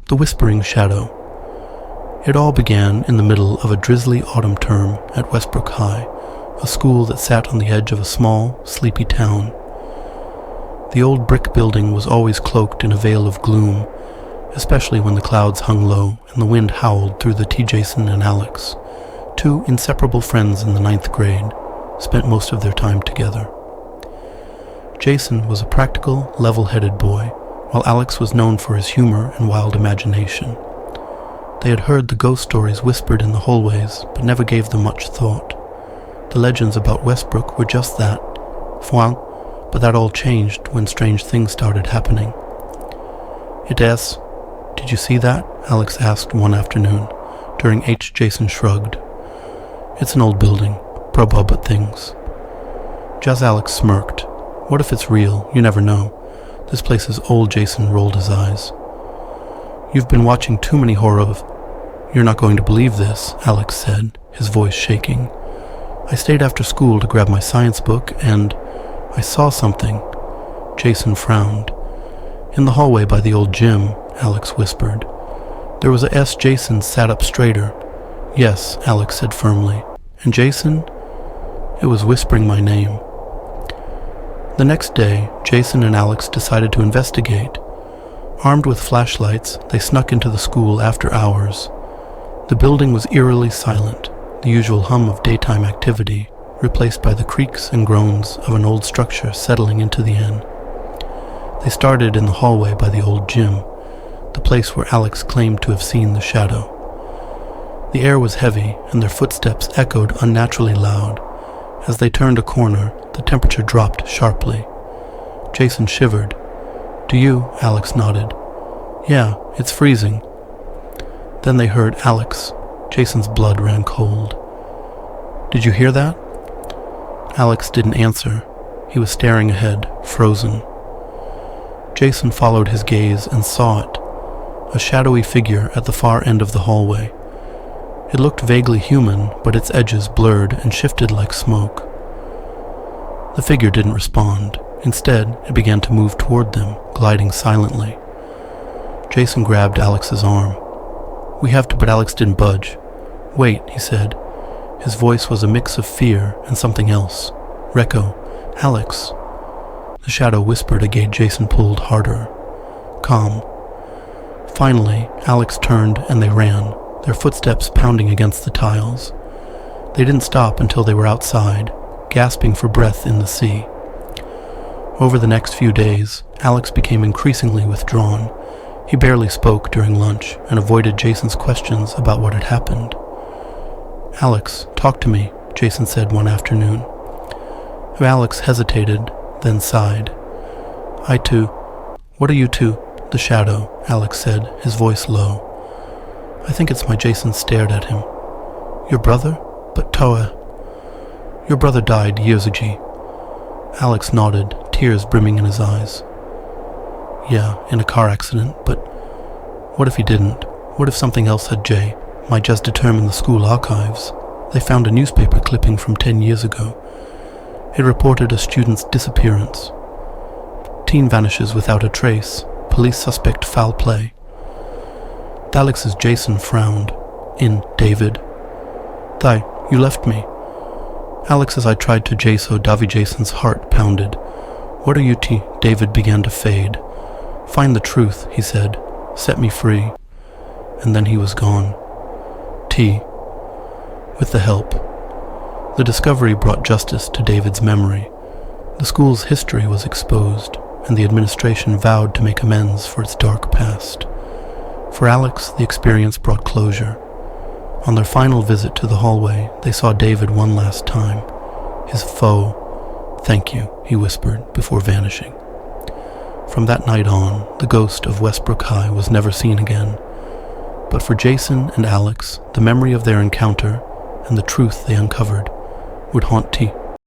The Whispering Shadow. It all began in the middle of a drizzly autumn term at Westbrook High, a school that sat on the edge of a small, sleepy town. The old brick building was always cloaked in a veil of gloom, especially when the clouds hung low and the wind howled through the Jason and Alex, two inseparable friends in the 9th grade, spent most of their time together. Jason was a practical, level-headed boy, while Alex was known for his humor and wild imagination. They had heard the ghost stories whispered in the hallways, but never gave them much thought. The legends about Westbrook were just that, but that all changed when strange things started happening. Did you see that? Alex asked one afternoon, during Jason shrugged. It's an old building, prob at things. Just Alex smirked. What if it's real? You never know. This place is old. Jason rolled his eyes. You've been watching too many horrors. You're not going to believe this, Alex said, his voice shaking. I stayed after school to grab my science book, and I saw something. Jason frowned. In the hallway by the old gym, Alex whispered. There was a Jason sat up straighter. Yes, Alex said firmly. And Jason? It was whispering my name. The next day, Jason and Alex decided to investigate. Armed with flashlights, they snuck into the school after hours. The building was eerily silent, the usual hum of daytime activity, replaced by the creaks and groans of an old structure settling into the inn. They started in the hallway by the old gym, the place where Alex claimed to have seen the shadow. The air was heavy, and their footsteps echoed unnaturally loud. As they turned a corner, the temperature dropped sharply. Jason shivered. Do you? Alex nodded. Yeah, it's freezing. Then they heard Alex. Jason's blood ran cold. Did you hear that? Alex didn't answer. He was staring ahead, frozen. Jason followed his gaze and saw it, a shadowy figure at the far end of the hallway. It looked vaguely human, but its edges blurred and shifted like smoke. The figure didn't respond. Instead, it began to move toward them, gliding silently. Jason grabbed Alex's arm. We have to, but Alex didn't budge. Wait, he said. His voice was a mix of fear and something else. Recco, Alex. The shadow whispered again. Jason pulled harder. Calm. Finally, Alex turned and they ran, their footsteps pounding against the tiles. They didn't stop until they were outside, gasping for breath in the sea. Over the next few days, Alex became increasingly withdrawn. He barely spoke during lunch and avoided Jason's questions about what had happened. Alex, talk to me, Jason said one afternoon. Alex hesitated, then sighed. I too. What are you two? The shadow, Alex said, his voice low. I think it's my Jason stared at him. Your brother? But Toa. Your brother died years ago. Alex nodded, tears brimming in his eyes. Yeah, in a car accident, but what if he didn't? What if something else had Jay? Might just determine the school archives. They found a newspaper clipping from 10 years ago. It reported a student's disappearance. Teen vanishes without a trace. Police suspect foul play. Alex's Jason frowned. In, David. Thai, you left me. Alex, as I tried to Jaso, Davi Jason's heart pounded. What are you T? David began to fade. Find the truth, he said. Set me free. And then he was gone. T. With the help. The discovery brought justice to David's memory. The school's history was exposed, and the administration vowed to make amends for its dark past. For Alex, the experience brought closure. On their final visit to the hallway, they saw David one last time. His foe. Thank you, he whispered before vanishing. From that night on, the ghost of Westbrook High was never seen again. But for Jason and Alex, the memory of their encounter and the truth they uncovered would haunt T.